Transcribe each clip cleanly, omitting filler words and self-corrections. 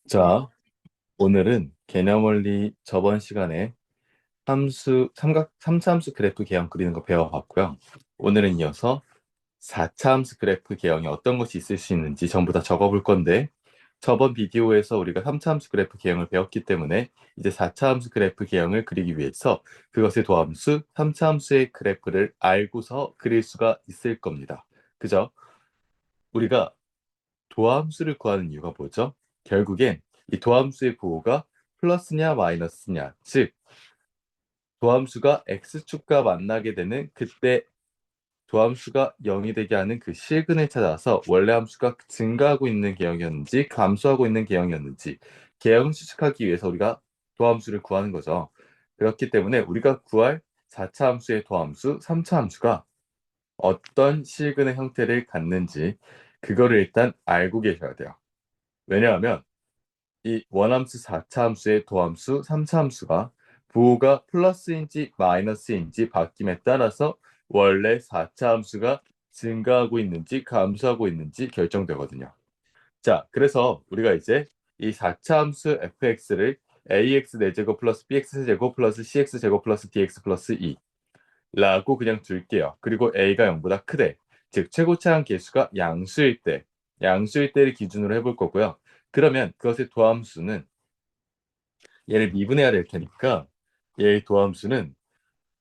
자, 오늘은 개념원리 저번 시간에 삼차함수 그래프 개형 그리는 거 배워봤고요. 오늘은 이어서 4차함수 그래프 개형에 어떤 것이 있을 수 있는지 전부 다 적어볼 건데, 저번 비디오에서 우리가 3차함수 그래프 개형을 배웠기 때문에 이제 4차함수 그래프 개형을 그리기 위해서 그것의 도함수 3차함수의 그래프를 알고서 그릴 수가 있을 겁니다. 그죠? 우리가 도함수를 구하는 이유가 뭐죠? 결국엔 이 도함수의 부호가 플러스냐 마이너스냐, 즉 도함수가 x축과 만나게 되는 그때 도함수가 0이 되게 하는 그 실근을 찾아서 원래 함수가 증가하고 있는 개형이었는지 감소하고 있는 개형이었는지 개형을 추측하기 위해서 우리가 도함수를 구하는 거죠. 그렇기 때문에 우리가 구할 4차 함수의 도함수, 3차 함수가 어떤 실근의 형태를 갖는지 그거를 일단 알고 계셔야 돼요. 왜냐하면 이 원함수 4차 함수의 도함수 3차 함수가 부호가 플러스인지 마이너스인지 바뀜에 따라서 원래 4차 함수가 증가하고 있는지 감소하고 있는지 결정되거든요. 자, 그래서 우리가 이제 이 4차 함수 fx를 ax 4제곱 플러스 bx 제곱 플러스 cx 제곱 플러스 dx 플러스 2라고 그냥 둘게요. 그리고 a가 0보다 크대, 즉 최고차항 계수가 양수일 때를 기준으로 해볼 거고요. 그러면 그것의 도함수는 얘를 미분해야 될 테니까 얘의 도함수는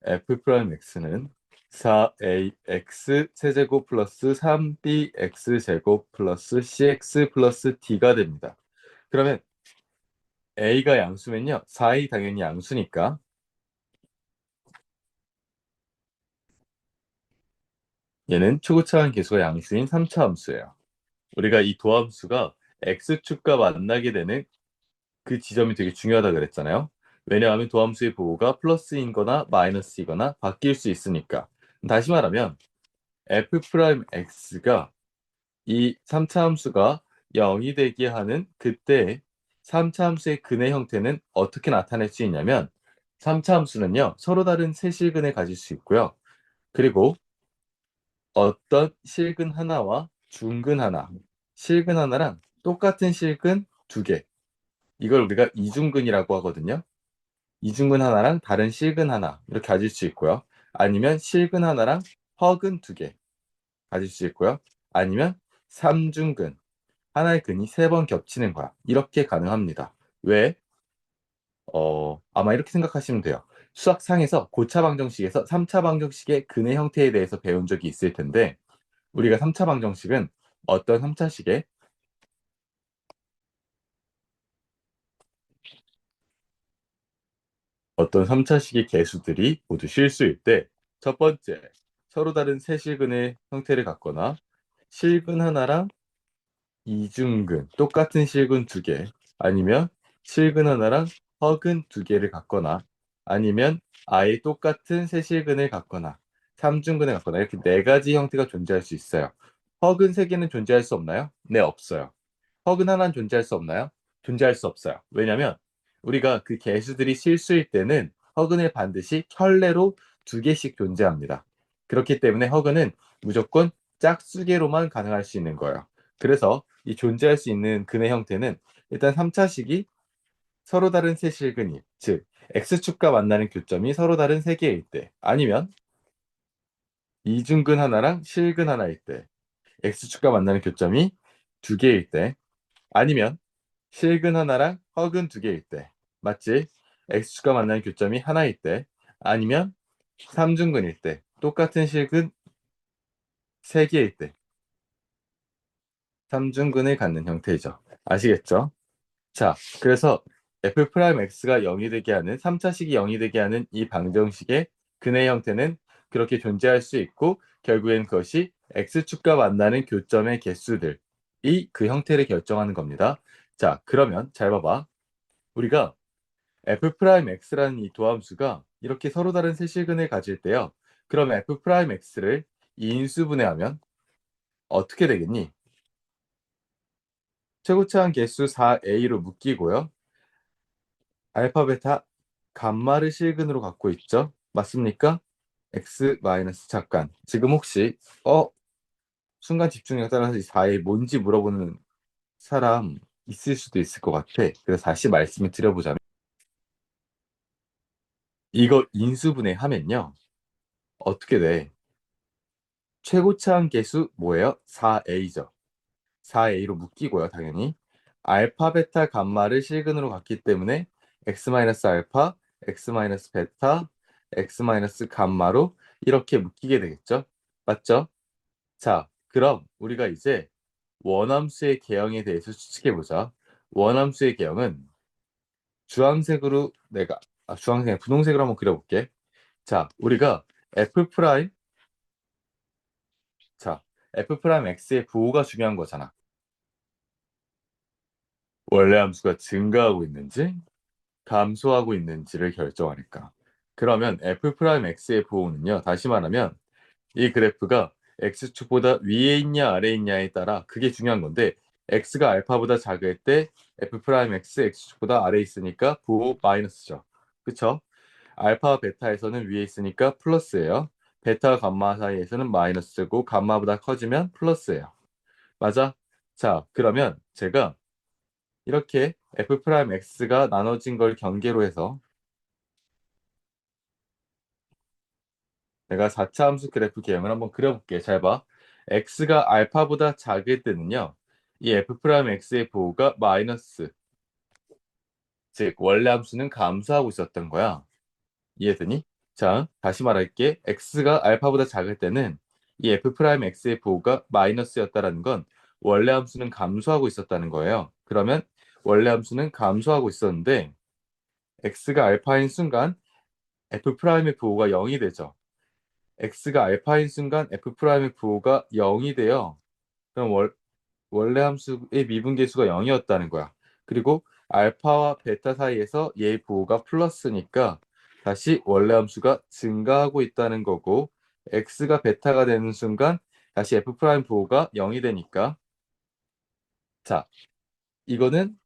f'x는 4ax 세제곱 플러스 3bx 제곱 플러스 cx 플러스 d가 됩니다. 그러면 a가 양수면요, 4이 당연히 양수니까 얘는 초고차원 계수가 양수인 3차 함수예요. 우리가 이 도함수가 x축과 만나게 되는 그 지점이 되게 중요하다 그랬잖아요. 왜냐하면 도함수의 부호가 플러스이거나 마이너스이거나 바뀔 수 있으니까. 다시 말하면 f'x가 이 3차 함수가 0이 되게 하는 그때 3차 함수의 근의 형태는 어떻게 나타낼 수 있냐면, 3차 함수는요 서로 다른 세 실근을 가질 수 있고요. 그리고 어떤 실근 하나와 중근 하나, 실근 하나랑 똑같은 실근 두 개, 이걸 우리가 이중근이라고 하거든요. 이중근 하나랑 다른 실근 하나 이렇게 가질 수 있고요. 아니면 실근 하나랑 허근 두 개 가질 수 있고요. 아니면 삼중근, 하나의 근이 세 번 겹치는 거야. 이렇게 가능합니다. 왜? 아마 이렇게 생각하시면 돼요. 수학상에서 고차 방정식에서 3차 방정식의 근의 형태에 대해서 배운 적이 있을 텐데, 우리가 3차 방정식은 어떤 3차식의 어떤 3차식의 개수들이 모두 실수일 때, 첫 번째, 서로 다른 세 실근의 형태를 갖거나 실근 하나랑 이중근, 똑같은 실근 두 개, 아니면 실근 하나랑 허근 두 개를 갖거나, 아니면 아예 똑같은 세 실근을 갖거나 삼중근을 갖거나, 이렇게 네 가지 형태가 존재할 수 있어요. 허근 세 개는 존재할 수 없나요? 네, 없어요. 허근 하나는 존재할 수 없나요? 존재할 수 없어요. 왜냐면 우리가 그 개수들이 실수일 때는 허근을 반드시 켤레로 두 개씩 존재합니다. 그렇기 때문에 허근은 무조건 짝수계로만 가능할 수 있는 거예요. 그래서 이 존재할 수 있는 근의 형태는 일단 3차식이 서로 다른 세 실근이, 즉 x축과 만나는 교점이 서로 다른 세 개일 때, 아니면 이중근 하나랑 실근 하나일 때, x축과 만나는 교점이 두 개일 때, 아니면 실근 하나랑 허근 두 개일 때, 맞지? x축과 만나는 교점이 하나일 때, 아니면 삼중근일 때, 똑같은 실근 세 개일 때, 삼중근을 갖는 형태이죠. 아시겠죠? 자, 그래서 f'x가 0이 되게 하는 3차식이 0이 되게 하는 이 방정식의 근의 형태는 그렇게 존재할 수 있고, 결국엔 그것이 x축과 만나는 교점의 개수들이 그 형태를 결정하는 겁니다. 자, 그러면 잘 봐봐. 우리가 f'x라는 이 도함수가 이렇게 서로 다른 세실근을 가질 때요. 그럼 f'x를 인수분해하면 어떻게 되겠니? 최고차항 개수 4a로 묶이고요. 알파, 베타, 감마를 실근으로 갖고 있죠. 맞습니까? x 마이너스, 잠깐. 지금 혹시 순간 집중력 따라서 이 4의 뭔지 물어보는 사람 있을 수도 있을 것 같아. 그래서 다시 말씀을 드려보자면 이거 인수분해하면요. 어떻게 돼? 최고차항 계수 뭐예요? 4a죠. 4a로 묶이고요, 당연히. 알파, 베타, 감마를 실근으로 갔기 때문에 x-알파, x-베타, x-감마로 이렇게 묶이게 되겠죠? 맞죠? 자, 그럼 우리가 이제 원함수의 개형에 대해서 추측해보자. 원함수의 개형은 주황색으로 주황색, 분홍색으로 한번 그려볼게. 자, 우리가 f 프라임, 자, f 프라임 x의 부호가 중요한 거잖아. 원래 함수가 증가하고 있는지 감소하고 있는지를 결정하니까. 그러면 f 프라임 x의 부호는요. 다시 말하면 이 그래프가 x축보다 위에 있냐 아래에 있냐에 따라 그게 중요한 건데 x가 알파보다 작을 때 f 프라임 x x축보다 아래에 있으니까 부호 마이너스죠. 그쵸? 알파와 베타에서는 위에 있으니까 플러스예요. 베타와 감마 사이에서는 마이너스고 감마보다 커지면 플러스예요. 맞아? 자, 그러면 제가 이렇게 f 프라임 x가 나눠진 걸 경계로 해서 내가 4차 함수 그래프 개형을 한번 그려볼게. 잘 봐. x가 알파보다 작을 때는요. 이 f 프라임 x의 부호가 마이너스, 즉 원래 함수는 감소하고 있었던 거야. 이해되니? 자, 다시 말할게. x가 알파보다 작을 때는 이 f 프라임 x의 부호가 마이너스였다라는 건 원래 함수는 감소하고 있었다는 거예요. 그러면 원래 함수는 감소하고 있었는데 x가 알파인 순간 f 프라임의 부호가 0이 되죠. x가 알파인 순간 f 프라임의 부호가 0이 돼요. 그럼 원래 함수의 미분계수가 0이었다는 거야. 그리고 알파와 베타 사이에서 얘의 부호가 플러스니까 다시 원래 함수가 증가하고 있다는 거고 x가 베타가 되는 순간 다시 f 프라임 부호가 0이 되니까 자, 이거는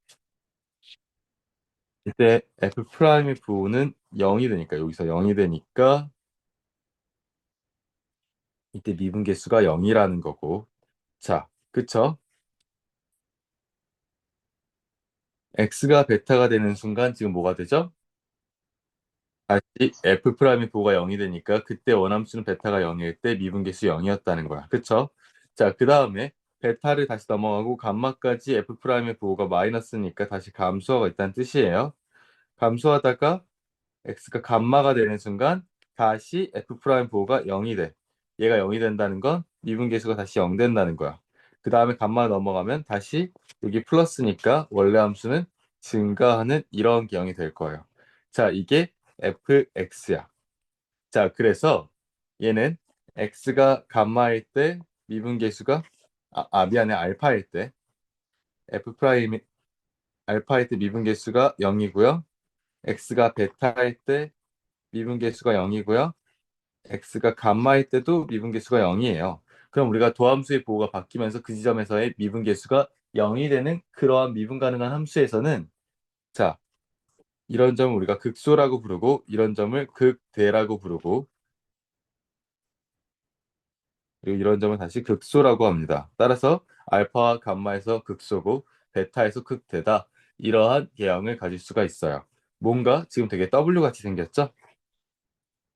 이때 f 프라임의 부호는 0이 되니까 여기서 0이 되니까 이때 미분계수가 0이라는 거고 자, 그쵸? x가 베타가 되는 순간 지금 뭐가 되죠? 다시 f 프라임의 부호가 0이 되니까 그때 원함수는 베타가 0일 때 미분계수 0이었다는 거야. 그쵸? 자, 그 다음에 베타를 다시 넘어가고 감마까지 f 프라임의 부호가 마이너스니까 다시 감소하고 있다는 뜻이에요. 감소하다가 x가 감마가 되는 순간 다시 f 프라임 부호가 0이 돼. 얘가 0이 된다는 건 미분계수가 다시 0 된다는 거야. 그 다음에 감마 넘어가면 다시 여기 플러스니까 원래 함수는 증가하는 이런 개형이 될 거예요. 자, 이게 fx야. 자, 그래서 얘는 x가 감마일 때 미분계수가 미안해 알파일 때 f 프라임 알파일 때 미분계수가 0이고요. x가 베타일 때 미분계수가 0이고요. x가 감마일 때도 미분계수가 0이에요. 그럼 우리가 도함수의 부호가 바뀌면서 그 지점에서의 미분계수가 0이 되는 그러한 미분 가능한 함수에서는 자, 이런 점을 우리가 극소라고 부르고 이런 점을 극대라고 부르고 그리고 이런 점을 다시 극소라고 합니다. 따라서 알파와 감마에서 극소고 베타에서 극대다. 이러한 개형을 가질 수가 있어요. 뭔가 지금 되게 W 같이 생겼죠?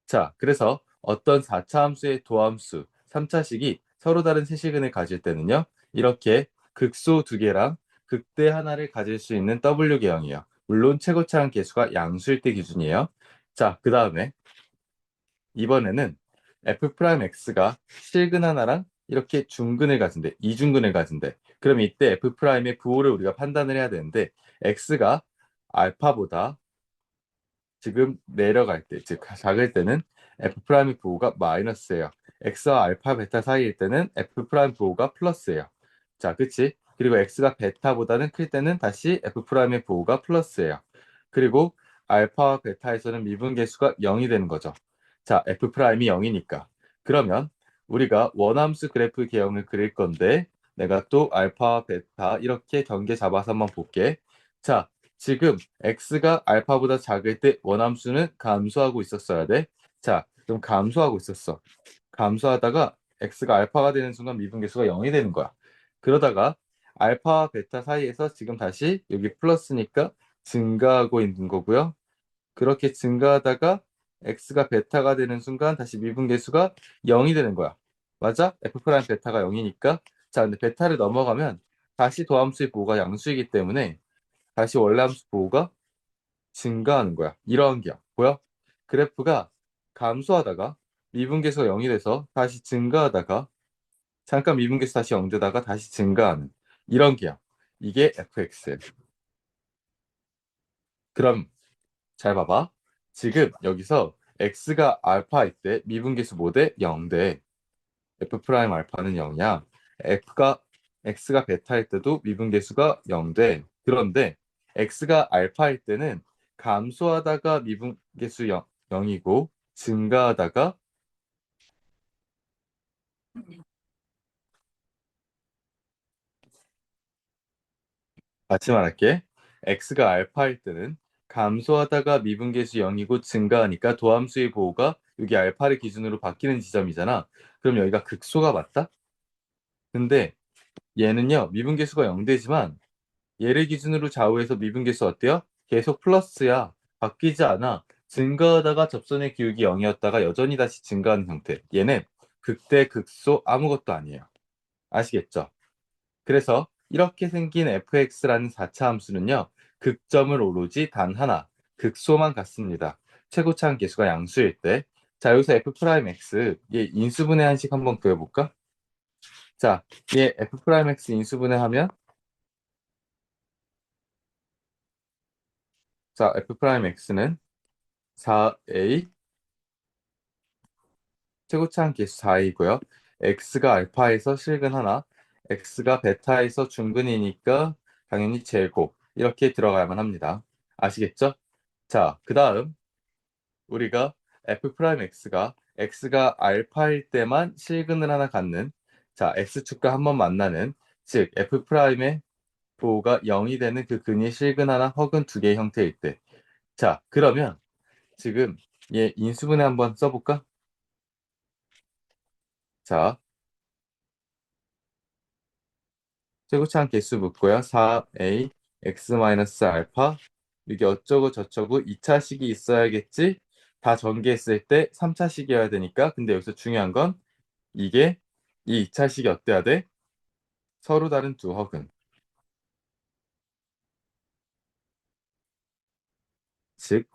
자, 그래서 어떤 4차 함수의 도함수, 3차식이 서로 다른 세시근을 가질 때는요. 이렇게 극소 두 개랑 극대 하나를 가질 수 있는 W 개형이에요. 물론 최고차항 계수가 양수일 때 기준이에요. 자, 그 다음에 이번에는 f'x가 실근 하나랑 이렇게 중근을 가진대. 이중근을 가진대. 그럼 이때 f'의 부호를 우리가 판단을 해야 되는데 x가 알파보다 지금 내려갈 때, 즉 작을 때는 f'의 부호가 마이너스예요. x와 알파, 베타 사이일 때는 f' 부호가 플러스예요. 자, 그치? 그리고 x가 베타보다는 클 때는 다시 f'의 부호가 플러스예요. 그리고 알파와 베타에서는 미분계수가 0이 되는 거죠. 자, f'이 0이니까. 그러면 우리가 원함수 그래프 개형을 그릴 건데 내가 또 알파, 베타 이렇게 경계 잡아서 한번 볼게. 자, 지금 x가 알파보다 작을 때 원함수는 감소하고 있었어야 돼. 자, 그럼 감소하고 있었어. 감소하다가 x가 알파가 되는 순간 미분계수가 0이 되는 거야. 그러다가 알파와 베타 사이에서 지금 다시 여기 플러스니까 증가하고 있는 거고요. 그렇게 증가하다가 x가 베타가 되는 순간 다시 미분계수가 0이 되는 거야. 맞아? f 프라임 베타가 0이니까. 자, 근데 베타를 넘어가면 다시 도함수의 보호가 양수이기 때문에 다시 원래 함수 보호가 증가하는 거야. 이런 게야. 보여? 그래프가 감소하다가 미분계수가 0이 돼서 다시 증가하다가 잠깐 미분계수 다시 0 되다가 다시 증가하는 이런 게야. 이게 fx. 그럼 잘 봐봐. 지금 여기서 x가 알파일 때 미분계수 뭐 돼? 0 돼. f 프라임 알파는 0이야. f가 x가 베타일 때도 미분계수가 0 돼. 그런데 x가 알파일 때는 감소하다가 미분계수 0이고 증가하다가 같이 말할게. x가 알파일 때는 감소하다가 미분계수 0이고 증가하니까 도함수의 보호가 여기 알파를 기준으로 바뀌는 지점이잖아. 그럼 여기가 극소가 맞다? 근데 얘는요, 미분계수가 0되지만 얘를 기준으로 좌우에서 미분계수 어때요? 계속 플러스야. 바뀌지 않아. 증가하다가 접선의 기울기 0이었다가 여전히 다시 증가하는 형태. 얘는 극대, 극소 아무것도 아니에요. 아시겠죠? 그래서 이렇게 생긴 fx라는 4차 함수는요. 극점을 오로지 단 하나, 극소만 갖습니다. 최고차항 계수가 양수일 때. 자, 여기서 f 프라임 x, 얘 인수분해 한식 한번 그려볼까? 자, 얘 f 프라임 x 인수분해 하면 자, f 프라임 x는 4a 최고차항 계수 4이고요. x가 알파에서 실근 하나, x가 베타에서 중근이니까 당연히 제곱 이렇게 들어가야만 합니다. 아시겠죠? 자, 그 다음 우리가 f 프라임 x가 알파일 때만 실근을 하나 갖는 자, x축과 한번 만나는 즉 f 프라임의 보호가 0이 되는 그 근이 실근 하나 혹은 두 개의 형태일 때. 자, 그러면 지금 얘 인수분해 한번 써볼까? 자, 최고차항 개수 묻고요. 4a x 알파 이게 어쩌고 저쩌고 2차식이 있어야겠지? 다 전개했을 때 3차식이어야 되니까 근데 여기서 중요한 건 이게 이 2차식이 어때야 돼? 서로 다른 두 허근 즉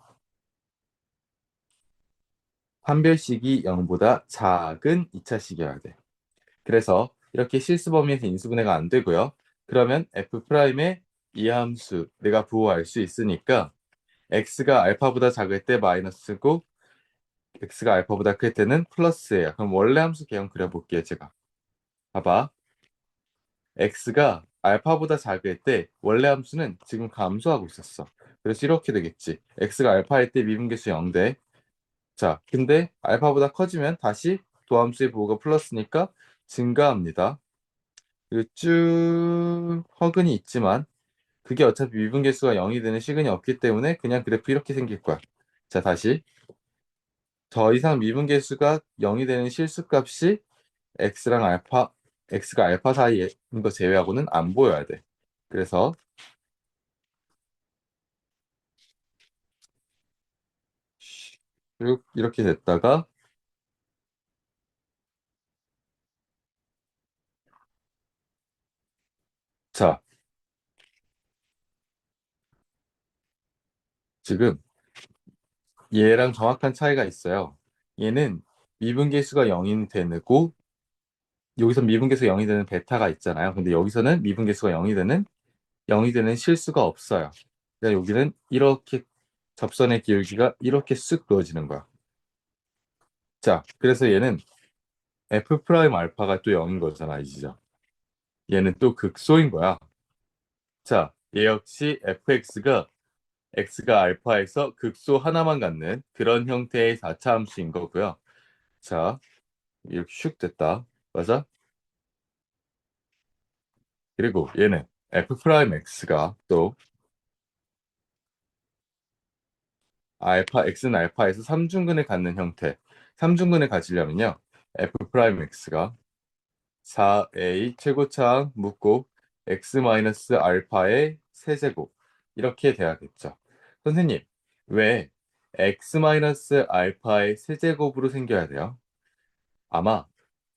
판별식이 0보다 작은 2차식이어야 돼. 그래서 이렇게 실수 범위에서 인수분해가 안 되고요. 그러면 f'의 이 함수 내가 부호할 수 있으니까 x가 알파보다 작을 때 마이너스고 x가 알파보다 클 때는 플러스예요. 그럼 원래 함수 개형 그려볼게요, 제가. 봐봐. x가 알파보다 작을 때 원래 함수는 지금 감소하고 있었어. 그래서 이렇게 되겠지. x가 알파일 때 미분계수 0대. 자, 근데 알파보다 커지면 다시 도함수의 부호가 플러스니까 증가합니다. 그리고 쭉 허근이 있지만 그게 어차피 미분계수가 0이 되는 시근이 없기 때문에 그냥 그래프 이렇게 생길 거야. 자, 다시. 더 이상 미분계수가 0이 되는 실수값이 x랑 알파, x가 알파 사이에 있는 거 제외하고는 안 보여야 돼. 그래서 쭉 이렇게 됐다가 자, 지금 얘랑 정확한 차이가 있어요. 얘는 미분계수가 0이 되고 여기서 미분계수 0이 되는 베타가 있잖아요. 근데 여기서는 미분계수가 0이 되는 실수가 없어요. 그러니까 여기는 이렇게 접선의 기울기가 이렇게 쓱 그어지는 거야. 자, 그래서 얘는 f 프라임 알파가 또 0인 거잖아, 이지죠. 얘는 또 극소인 거야. 자, 얘 역시 fx가 x가 알파에서 극소 하나만 갖는 그런 형태의 4차 함수인 거고요. 자, 이렇게 슉 됐다. 맞아? 그리고 얘는 f 프라임 x가 또 알파 x는 알파에서 3중근을 갖는 형태. 3중근을 가지려면요. f 프라임 x가 4a 최고차항 묶고 x-알파의 세제곱 이렇게 돼야겠죠. 선생님, 왜 x-알파의 세제곱으로 생겨야 돼요? 아마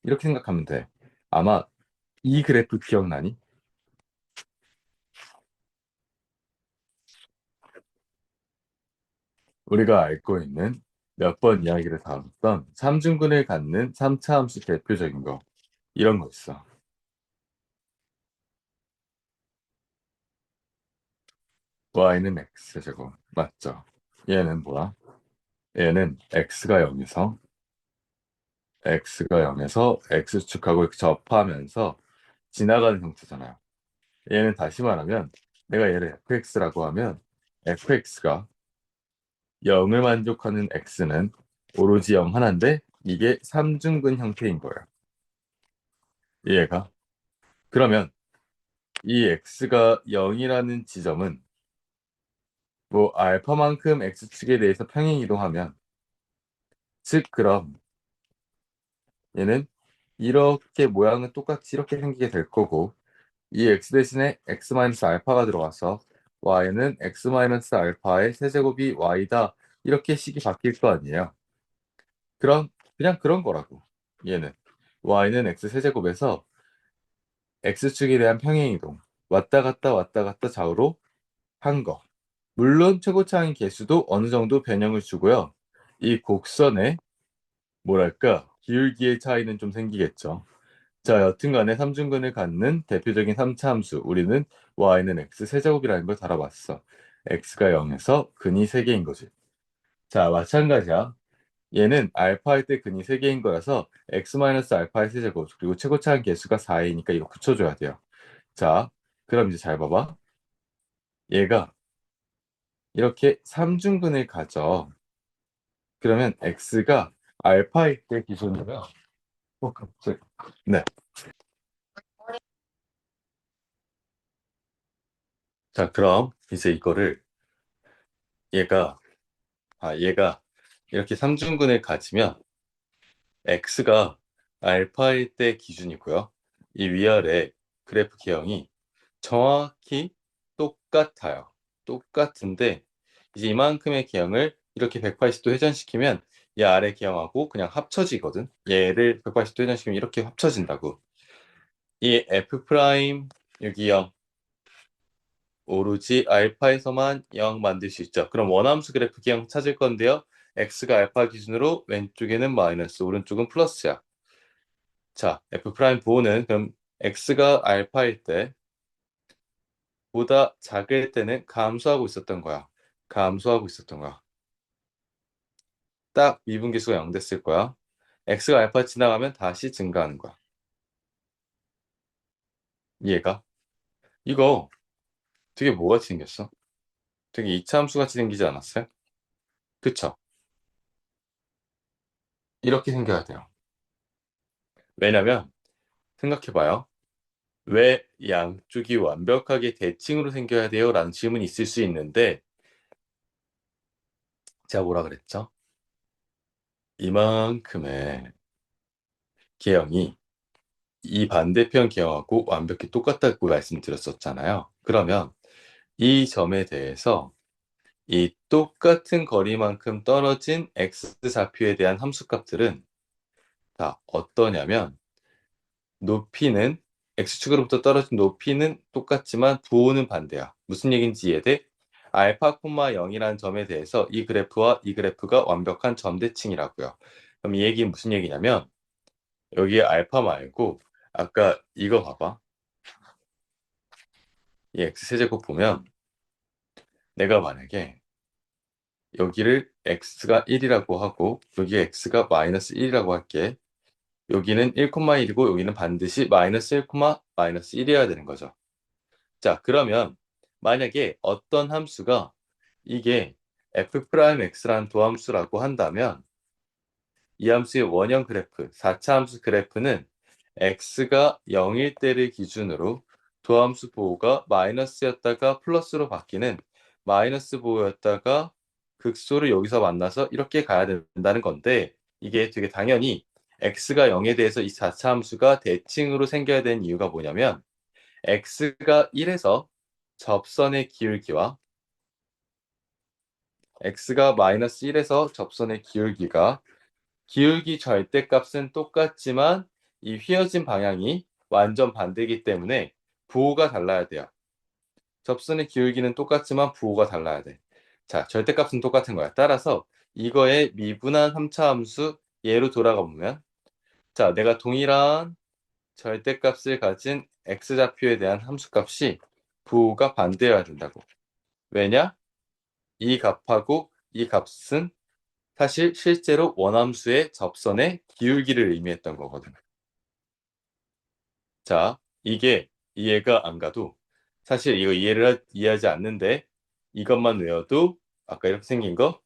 이렇게 생각하면 돼. 아마 이 그래프 기억나니? 우리가 알고 있는 몇 번 이야기를 다뤘던 삼중근을 갖는 3차 함수 대표적인 거 이런 거 있어. y는 x제곱 맞죠? 얘는 뭐야? 얘는 x가 0에서 x축하고 이렇게 접하면서 지나가는 형태잖아요. 얘는 다시 말하면 내가 얘를 fx라고 하면 fx가 0을 만족하는 x는 오로지 0 하나인데 이게 삼중근 형태인 거예요. 이해가? 그러면 이 x가 0이라는 지점은 뭐 알파만큼 x축에 대해서 평행 이동하면 즉 그럼 얘는 이렇게 모양은 똑같이 이렇게 생기게 될 거고 이 x 대신에 x-알파가 들어가서 y는 x-알파의 세제곱이 y다 이렇게 식이 바뀔 거 아니에요. 그럼 그냥 그런 거라고. 얘는 y는 x 세제곱에서 x축에 대한 평행이동 왔다 갔다 좌우로 한 거. 물론 최고차항 개수도 어느 정도 변형을 주고요. 이 곡선의 뭐랄까 기울기의 차이는 좀 생기겠죠. 자, 여튼간에 삼중근을 갖는 대표적인 3차 함수 우리는 y는 x 세제곱이라는 걸 다뤄봤어. x가 0에서 근이 3개인 거지. 자, 마찬가지야. 얘는 알파일 때 근이 3개인 거라서 x-알파의 세제곱 그리고 최고차항 개수가 4이니까 이거 붙여줘야 돼요. 자, 그럼 이제 잘 봐봐. 얘가 이렇게 삼중근을 가져. 그러면 x가 알파일 때 기준으로요. 갑자기. 네. 자, 그럼 이제 이거를 얘가 얘가 이렇게 삼중근을 가지면 x가 알파일 때 기준이고요. 이 위아래 그래프 기형이 정확히 똑같아요. 똑같은데 이제 이만큼의 기형을 이렇게 180도 회전시키면 이 아래 기형하고 그냥 합쳐지거든. 얘를 180도 회전시키면 이렇게 합쳐진다고. 이 f 프라임 여기 0 오로지 알파에서만 0 만들 수 있죠. 그럼 원함수 그래프 기형 찾을 건데요. x가 알파 기준으로 왼쪽에는 마이너스, 오른쪽은 플러스야. 자, f 프라임 보호는 그럼 x가 알파일 때 보다 작을 때는 감소하고 있었던 거야. 감소하고 있었던 거야. 딱 미분계수가 0 됐을 거야. x가 알파 지나가면 다시 증가하는 거야. 이해가? 이거 되게 뭐같이 생겼어? 되게 이차함수 같이 생기지 않았어요? 그쵸? 이렇게 생겨야 돼요. 왜냐면 생각해봐요. 왜 양쪽이 완벽하게 대칭으로 생겨야 돼요? 라는 질문이 있을 수 있는데 제가 뭐라 그랬죠? 이만큼의 개형이 이 반대편 개형하고 완벽히 똑같다고 말씀드렸었잖아요. 그러면 이 점에 대해서 이 똑같은 거리만큼 떨어진 x좌표에 대한 함수값들은 다 어떠냐면 높이는 x축으로부터 떨어진 높이는 똑같지만 부호는 반대야. 무슨 얘기인지 이해돼? 알파, 0이라는 점에 대해서 이 그래프와 이 그래프가 완벽한 점대칭이라고요. 그럼 이 얘기는 무슨 얘기냐면 여기 알파 말고 아까 이거 봐봐. 이 x세제곱 보면 내가 만약에 여기를 x가 1이라고 하고 여기 x가 마이너스 1이라고 할게. 여기는 1,1이고 여기는 반드시 마이너스 1, 마이너스 1이어야 되는 거죠. 자, 그러면 만약에 어떤 함수가 이게 f'x라는 도함수라고 한다면 이 함수의 원형 그래프, 4차 함수 그래프는 x가 0일 때를 기준으로 도함수 보호가 마이너스였다가 플러스로 바뀌는 마이너스 보호였다가 극소를 여기서 만나서 이렇게 가야 된다는 건데 이게 되게 당연히 x가 0에 대해서 이 4차 함수가 대칭으로 생겨야 되는 이유가 뭐냐면 x가 1에서 접선의 기울기와 x가 마이너스 1에서 접선의 기울기가 기울기 절대값은 똑같지만 이 휘어진 방향이 완전 반대이기 때문에 부호가 달라야 돼요. 접선의 기울기는 똑같지만 부호가 달라야 돼. 자, 절대값은 똑같은 거야. 따라서 이거의 미분한 3차 함수 예로 돌아가 보면 자, 내가 동일한 절대값을 가진 x좌표에 대한 함수값이 부호가 반대여야 된다고. 왜냐? 이 값하고 이 값은 사실 실제로 원함수의 접선의 기울기를 의미했던 거거든. 자, 이게 이해가 안 가도 사실 이거 이해하지 않는데 이것만 외워도 아까 이렇게 생긴 거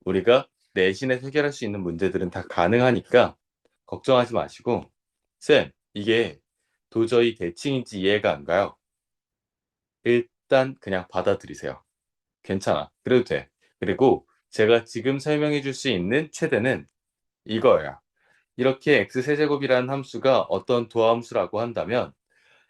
우리가 내신에서 해결할 수 있는 문제들은 다 가능하니까 걱정하지 마시고 쌤, 이게 도저히 대칭인지 이해가 안 가요. 일단 그냥 받아들이세요. 괜찮아. 그래도 돼. 그리고 제가 지금 설명해 줄 수 있는 최대는 이거예요. 이렇게 x세제곱이라는 함수가 어떤 도함수라고 한다면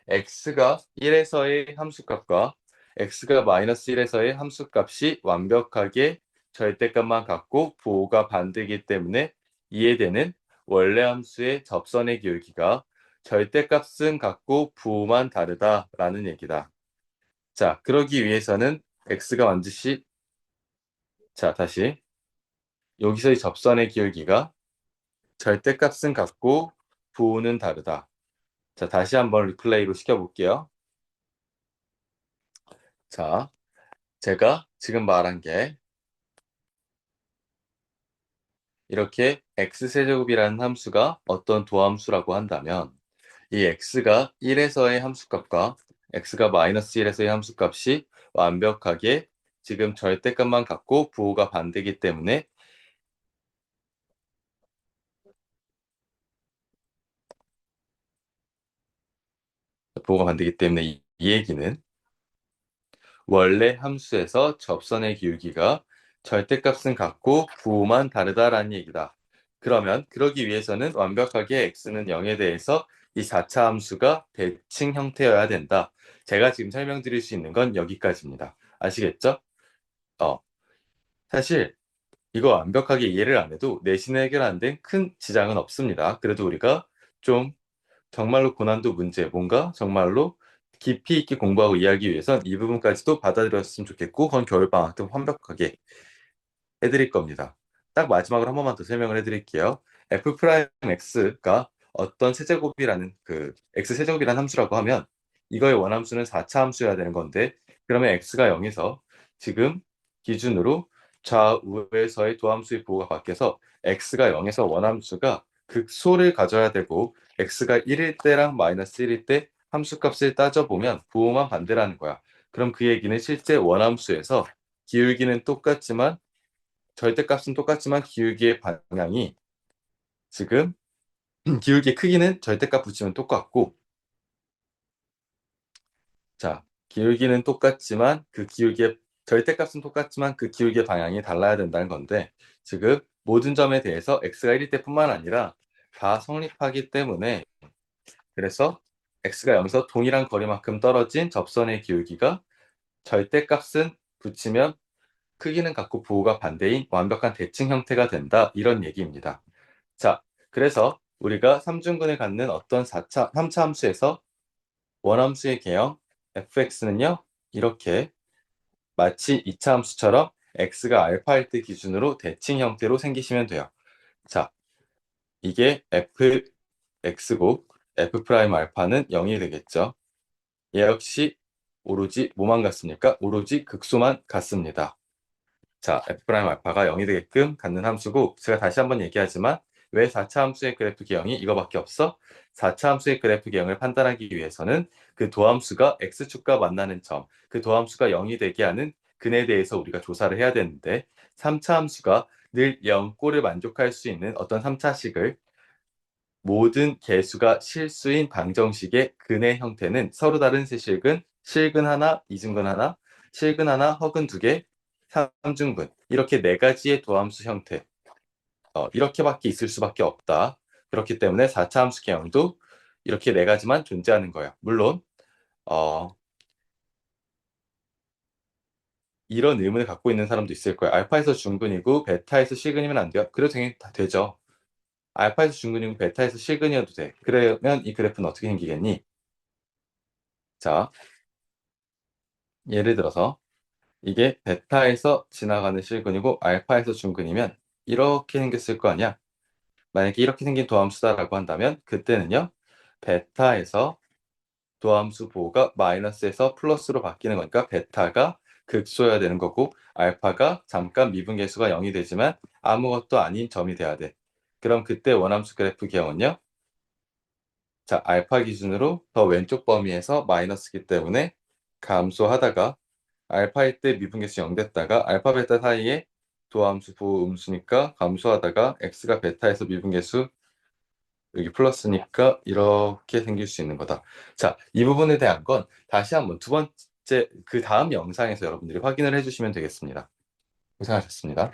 x가 1에서의 함수값과 x가 마이너스 1에서의 함수값이 완벽하게 절대값만 같고 부호가 반대이기 때문에 이해되는 원래 함수의 접선의 기울기가 절대값은 같고 부호만 다르다라는 얘기다. 자, 그러기 위해서는 x가 반드시 자, 다시 여기서의 접선의 기울기가 절대값은 같고 부호는 다르다. 자, 다시 한번 리플레이로 시켜볼게요. 자, 제가 지금 말한 게 이렇게 x세제곱이라는 함수가 어떤 도함수라고 한다면 이 x가 1에서의 함수값과 x가 마이너스 1에서의 함수값이 완벽하게 지금 절대값만 같고 부호가 반대이기 때문에 이 얘기는 원래 함수에서 접선의 기울기가 절대값은 같고 부호만 다르다라는 얘기다. 그러면 그러기 위해서는 완벽하게 x는 0에 대해서 이 4차 함수가 대칭 형태여야 된다. 제가 지금 설명드릴 수 있는 건 여기까지입니다. 아시겠죠? 어, 사실 이거 완벽하게 이해를 안 해도 내신을 해결하는 데 큰 지장은 없습니다. 그래도 우리가 좀 정말로 고난도 문제, 뭔가 정말로 깊이 있게 공부하고 이해하기 위해선 이 부분까지도 받아들였으면 좋겠고, 그건 겨울방학 때 완벽하게 해드릴 겁니다. 딱 마지막으로 한 번만 더 설명을 해드릴게요. f 프라임 x가 어떤 세제곱이라는 그 x 세제곱이라는 함수라고 하면 이거의 원함수는 4차 함수여야 되는 건데 그러면 x가 0에서 지금 기준으로 좌우에서의 도함수의 부호가 바뀌어서 x가 0에서 원함수가 극소를 가져야 되고 x가 1일 때랑 마이너스 1일 때 함수값을 따져보면 부호만 반대라는 거야. 그럼 그 얘기는 실제 원함수에서 기울기는 똑같지만 절대값은 똑같지만 기울기의 방향이 지금 기울기의 크기는 절대값 붙이면 똑같고 자 기울기는 똑같지만 그 기울기의 절대값은 똑같지만 그 기울기의 방향이 달라야 된다는 건데 지금 모든 점에 대해서 x가 1일 때뿐만 아니라 다 성립하기 때문에 그래서 x가 0에서 동일한 거리만큼 떨어진 접선의 기울기가 절대값은 붙이면 크기는 같고 부호가 반대인 완벽한 대칭 형태가 된다 이런 얘기입니다. 자, 그래서 우리가 삼중근을 갖는 어떤 3차 함수에서 원함수의 개형 fx는요, 이렇게 마치 2차 함수처럼 x가 알파일 때 기준으로 대칭 형태로 생기시면 돼요. 자, 이게 fx고 f 프라임 알파는 0이 되겠죠. 얘 역시 오로지 뭐만 같습니까? 오로지 극소만 같습니다. 자, f 프라임 알파가 0이 되게끔 갖는 함수고 제가 다시 한번 얘기하지만 왜 4차 함수의 그래프 개형이 이거밖에 없어? 4차 함수의 그래프 개형을 판단하기 위해서는 그 도함수가 x축과 만나는 점, 그 도함수가 0이 되게 하는 근에 대해서 우리가 조사를 해야 되는데 3차 함수가 늘 0꼴을 만족할 수 있는 어떤 3차식을 모든 개수가 실수인 방정식의 근의 형태는 서로 다른 세 실근, 실근 하나, 이중근 하나, 실근 하나, 허근 두 개, 삼중근 이렇게 네 가지의 도함수 형태 이렇게밖에 있을 수밖에 없다. 그렇기 때문에 4차 함수 개형도 이렇게 네 가지만 존재하는 거예요. 물론 어, 이런 의문을 갖고 있는 사람도 있을 거예요. 알파에서 중근이고 베타에서 실근이면 안 돼요? 그래도 당연히 다 되죠. 알파에서 중근이고 베타에서 실근이어도 돼. 그러면 이 그래프는 어떻게 생기겠니? 자, 예를 들어서 이게 베타에서 지나가는 실근이고 알파에서 중근이면 이렇게 생겼을 거 아니야? 만약에 이렇게 생긴 도함수다라고 한다면 그때는요. 베타에서 도함수 보호가 마이너스에서 플러스로 바뀌는 거니까 베타가 극소여야 되는 거고 알파가 잠깐 미분계수가 0이 되지만 아무것도 아닌 점이 돼야 돼. 그럼 그때 원함수 그래프 기형은요. 자, 알파 기준으로 더 왼쪽 범위에서 마이너스기 때문에 감소하다가 알파일 때 미분계수 0 됐다가 알파 베타 사이에 도함수 보호 음수니까 감소하다가 x가 베타에서 미분계수 여기 플러스니까 이렇게 생길 수 있는 거다. 자, 이 부분에 대한 건 다시 한번 두 번째 그 다음 영상에서 여러분들이 확인을 해주시면 되겠습니다. 고생하셨습니다.